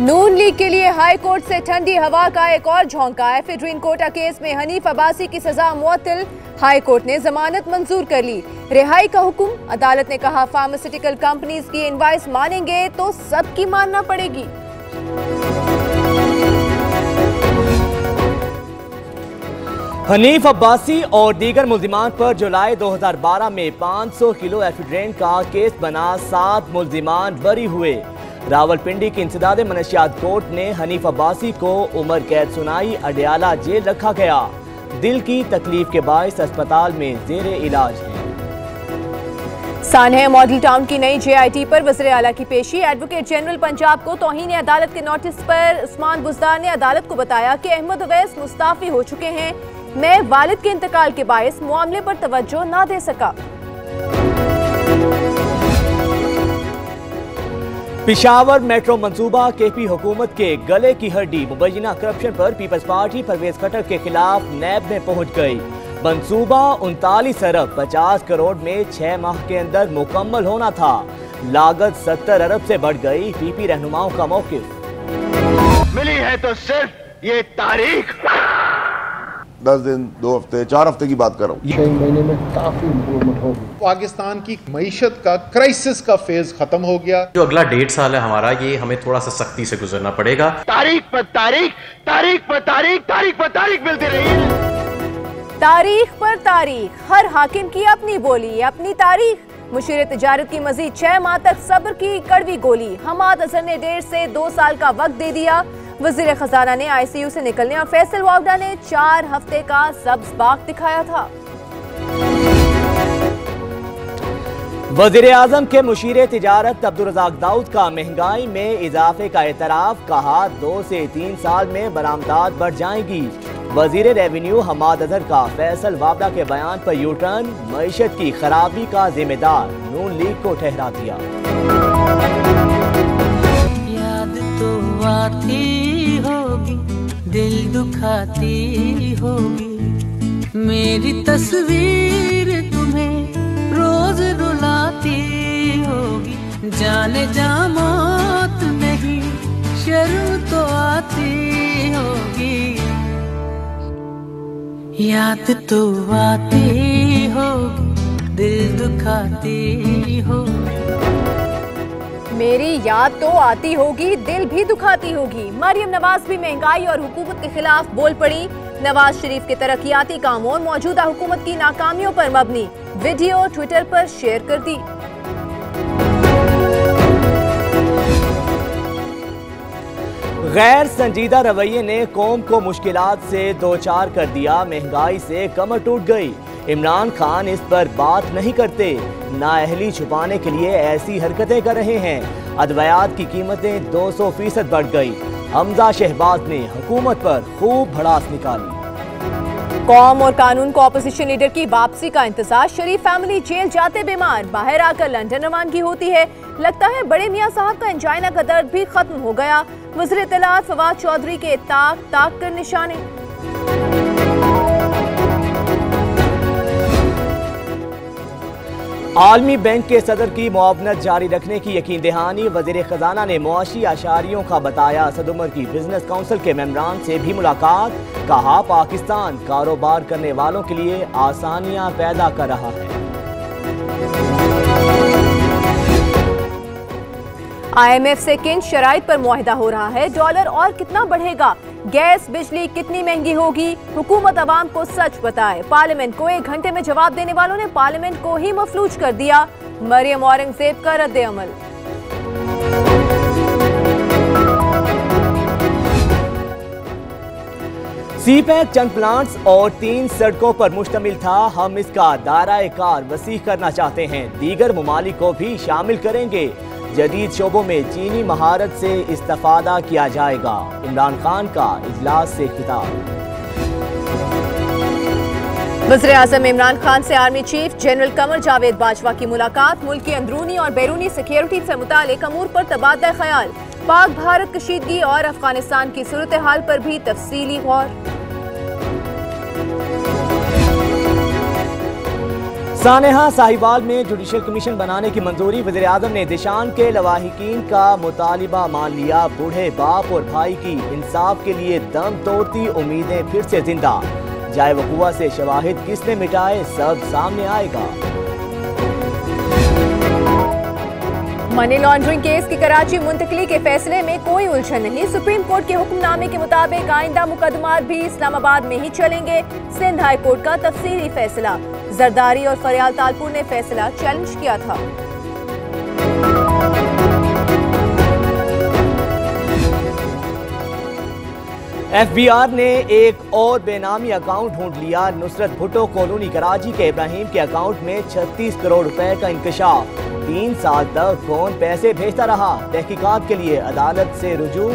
नून league के लिए high court से ठंडी हवा का एक और झोंका। एफिड्रीन कोटा केस में हनीफ अब्बासी की सजा मुअत्तल, हाई कोर्ट ने जमानत मंजूर कर ली। रिहाई का हुक्म, अदालत ने कहा फार्मास्यूटिकल कंपनीज की इनवाइस मानेंगे तो सबकी मानना पड़ेगी। हनीफ अब्बासी और दीगर मुल्जिमान पर जुलाई 2012 में 500 किलो एफिड्रीन का केस बना। 7 मुल्जिमान बरी हुए। रावलपिंडी की इंसदाद मनशियात कोर्ट ने हनीफ अब्बासी को उम्र कैद सुनाई। अडियाला जेल रखा गया। दिल की तकलीफ के बायस अस्पताल में जेरे इलाज है। सानह मॉडल टाउन की नई JIT पर वज़ीर आला की पेशी। एडवोकेट जनरल पंजाब को तौहीन अदालत के नोटिस पर उस्मान बुज़दार ने अदालत को बताया कि अहमद उवैस मुस्ताफी हो चुके हैं। मैं वालिद के इंतकाल के बायस मामले पर तवज्जो ना दे सका। पिशावर मेट्रो मंसूबा KP हुकूमत के गले की हड्डी। मुबैना करप्शन पर पीपल्स पार्टी परवेज खट्टर के खिलाफ नैब में पहुंच गई। मंसूबा 39 अरब 50 करोड़ में 6 माह के अंदर मुकम्मल होना था। लागत 70 अरब से बढ़ गई। PP रहनुमाओं का मौकिफ। मिली है तो सिर्फ ये तारीख। 10 दिन, 2 हफ्ते, 4 हफ्ते की बात कर रहा हूँ। 6 महीने में काफी इम्प्रूवमेंट होगी। पाकिस्तान की मईशत का क्राइसिस का फेज खत्म हो गया। जो अगला 1.5 साल है हमारा, ये हमें थोड़ा सा सख्ती से गुजरना पड़ेगा। तारीख पर तारीख, तारीख पर तारीख, तारीख पर तारीख मिलती रही है। तारीख पर तारीख, हर हाकिम की अपनी बोली, अपनी तारीख। मुशीर तिजारत की मजीद 6 माह तक सब्र की कड़वी गोली। हमाद अजहर ने 1.5 से 2 साल का वक्त दे दिया। वजीर खजाना ने ICU से निकलने और फैसल वावडा ने 4 हफ्ते का सब्ज बाग दिखाया था। वजीर आजम के मुशीर तिजारत अब्दुल रज़ाक दाऊद का महंगाई में इजाफे का एतराफ। कहा 2 से 3 साल में बरामदात बढ़ जाएंगी। वजीर रेवेन्यू हमाद अजहर का फैसल वावडा के बयान पर यूटर्न। मईशत की खराबी का जिम्मेदार नून लीग को ठहरा दिया। याद तो आती होगी, दिल दुखाती होगी, मेरी तस्वीर तुम्हें रोज रुलाती होगी। जाने जा मौत नहीं, शर्म तो आती होगी। याद तो आती होगी, दिल दुखाती होगी। मेरी याद तो आती होगी, दिल भी दुखाती होगी। मरियम नवाज भी महंगाई और हुकूमत के खिलाफ बोल पड़ी। नवाज शरीफ के तरक्याती कामों मौजूदा हुकूमत की नाकामियों पर मबनी वीडियो ट्विटर पर शेयर कर दी। गैर संजीदा रवैये ने कौम को मुश्किलात से दो चार कर दिया। महंगाई से कमर टूट गई। इमरान खान इस पर बात नहीं करते। नाअहली छुपाने के लिए ऐसी हरकतें कर रहे हैं। अद्वियात की कीमतें 200% बढ़ गई। हमजा शहबाज ने हुकूमत पर खूब भड़ास निकाली। कौम और कानून को अपोजिशन लीडर की वापसी का इंतजार। शरीफ फैमिली जेल जाते बीमार, बाहर आकर लंदन रवानगी होती है। लगता है बड़े मियाँ साहब का एंजाइना का दर्द भी खत्म हो गया। वज़ीर इत्तलात फवाद चौधरी के ताक ताक कर निशाने। आलमी बैंक के सदर की मुआवनत जारी रखने की यकीन दहानी। वज़ीर खजाना ने मुआशी आशारियों का बताया। सदुमर की बिजनेस काउंसिल के मेंबरान से भी मुलाकात। कहा पाकिस्तान कारोबार करने वालों के लिए आसानियां पैदा कर रहा है। IMF से किन शराइत पर मुआहिदा हो रहा है? डॉलर और कितना बढ़ेगा? गैस बिजली कितनी महंगी होगी? हुकूमत अवाम को सच बताए। पार्लियामेंट को 1 घंटे में जवाब देने वालों ने पार्लियामेंट को ही मफलूज कर दिया। मरियम औरंगजेब का रद्द अमल। CPEC चंद प्लांट्स और 3 सड़कों पर मुश्तमिल था। हम इसका दायरा कार वसी करना चाहते हैं। दीगर ममालिक को भी शामिल करेंगे। जदीद शोबों में चीनी महारत से इस्तेफादा किया जाएगा। इमरान खान का इजलास से खिताब। वज़ीर आज़म इमरान खान से army chief general Qamar Javed Bajwa की मुलाकात। मुल्क की अंदरूनी और बैरूनी सिक्योरिटी से मुतालिक अमूर पर तबादला ख्याल। पाक भारत कशीदगी और अफगानिस्तान की सूरत हाल पर भी तफसीली गौर। सानेहा साहिवाल में जुडिशल कमीशन बनाने की मंजूरी। वज़ीर-ए-आज़म ने दिशान के लवाहिकीन का मुतालिबा मान लिया। बूढ़े बाप और भाई की इंसाफ के लिए दम तोड़ती उम्मीदें फिर से जिंदा। जाए वकुआ से शवाहिद किसने मिटाए, सब सामने आएगा। मनी लॉन्ड्रिंग केस की कराची मुंतकली के फैसले में कोई उलझन नहीं। सुप्रीम कोर्ट के हुक्मनामे के मुताबिक आइंदा मुकदमात भी इस्लामाबाद में ही चलेंगे। सिंध हाई कोर्ट का तफसीली फैसला। जरदारी और फरियाल तालपुर ने फैसला चैलेंज किया था। FBI ने एक और बेनामी अकाउंट ढूंढ लिया। नुसरत भुट्टो कॉलोनी कराची के इब्राहिम के अकाउंट में 36 करोड़ रुपए का इंकशाफ। 3 साल तक कौन पैसे भेजता रहा, तहकीकात के लिए अदालत से रुजू।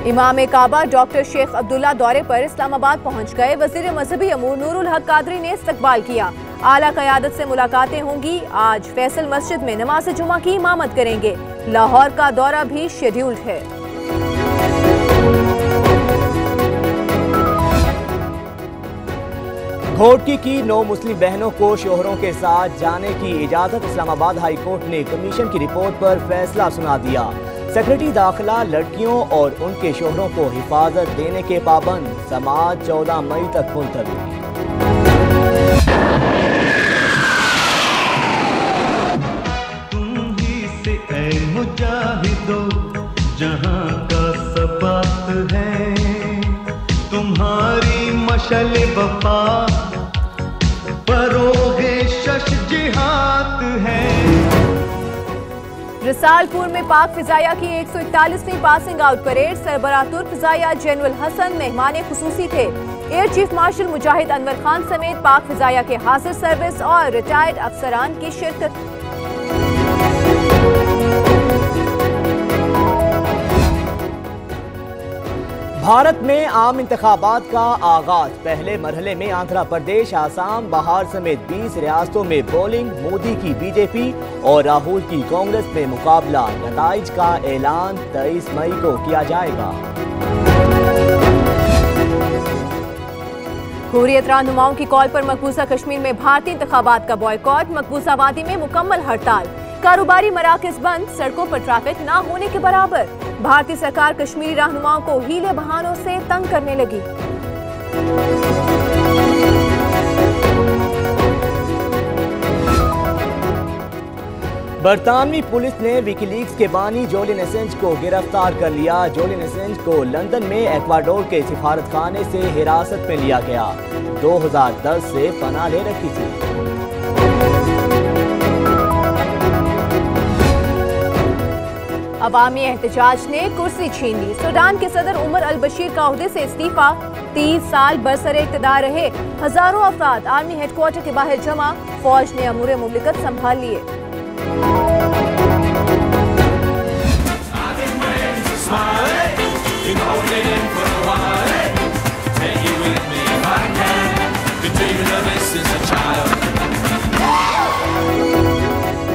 इमाम काबा डॉक्टर शेख अब्दुल्ला दौरे पर इस्लामाबाद पहुंच गए। वजीर मजहबी अमूर नूरुल हक कादरी ने इस्तकबाल किया। आला क़यादत से मुलाकातें होंगी। आज फैसल मस्जिद में नमाज जुमा की इमामत करेंगे। लाहौर का दौरा भी शेड्यूल्ड है। घोटकी की 9 मुस्लिम बहनों को शोहरों के साथ जाने की इजाजत। इस्लामाबाद हाई कोर्ट ने कमीशन की रिपोर्ट पर फैसला सुना दिया। सेक्रेटरी दाखिला लड़कियों और उनके शोहरों को हिफाजत देने के पाबंद। समाज 14 मई तक मुलतवी। तुम ही से ऐ मुजाहिदो जहां का सबात है, तुम्हारी मशल वफा परोगे शश जिहाद है। रसालपुर में पाक फिजाया की 141वीं पासिंग आउट परेड। सरबराह तुर्क फिजाया जनरल हसन मेहमान खुसूसी थे। एयर चीफ मार्शल मुजाहिद अनवर खान समेत पाक फिजाया के हाजिर सर्विस और रिटायर्ड अफसरान की शिरकत। भारत में आम इंतखाबात का आगाज। पहले मरहले में आंध्र प्रदेश, आसाम, बिहार समेत 20 रियासतों में पोलिंग। मोदी की बीजेपी और राहुल की कांग्रेस में मुकाबला। नताइज का ऐलान 23 मई को किया जाएगा। हुर्रियत रहनुमाओं की कॉल पर मकबूजा कश्मीर में भारतीय इंतखाबात का बॉयकॉट। मकबूजा वादी में मुकम्मल हड़ताल। कारोबारी मराकज बंद। सड़कों पर ट्रैफिक ना होने के बराबर। भारतीय सरकार कश्मीरी रहनुमाओं को हीले बहानों से तंग करने लगी। बरतानवी पुलिस ने विकीलीक्स के बानी जुलियन असेंज को गिरफ्तार कर लिया। जुलियन असेंज को लंदन में एक्वाडोर के सिफारतखाने से हिरासत में लिया गया। 2010 से पनाह ले रखी थी। अवामी एहतजाज ने कुर्सी छीन ली। सूडान के सदर उमर अल बशीर का ओहदे से इस्तीफा। 30 साल बरसरे इक़्तिदार रहे। हजारों अफराद आर्मी हेडक्वार्टर के बाहर जमा। फौज ने अमूर मुमलिकत संभाल लिए।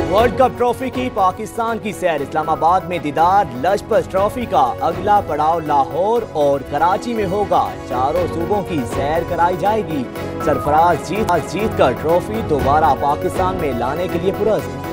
वर्ल्ड कप ट्रॉफी की पाकिस्तान की सैर। इस्लामाबाद में दीदार लजपत ट्रॉफी का। अगला पड़ाव लाहौर और कराची में होगा। चारों सूबों की सैर कराई जाएगी। सरफराज जीत कर ट्रॉफी दोबारा पाकिस्तान में लाने के लिए पुरस्कार।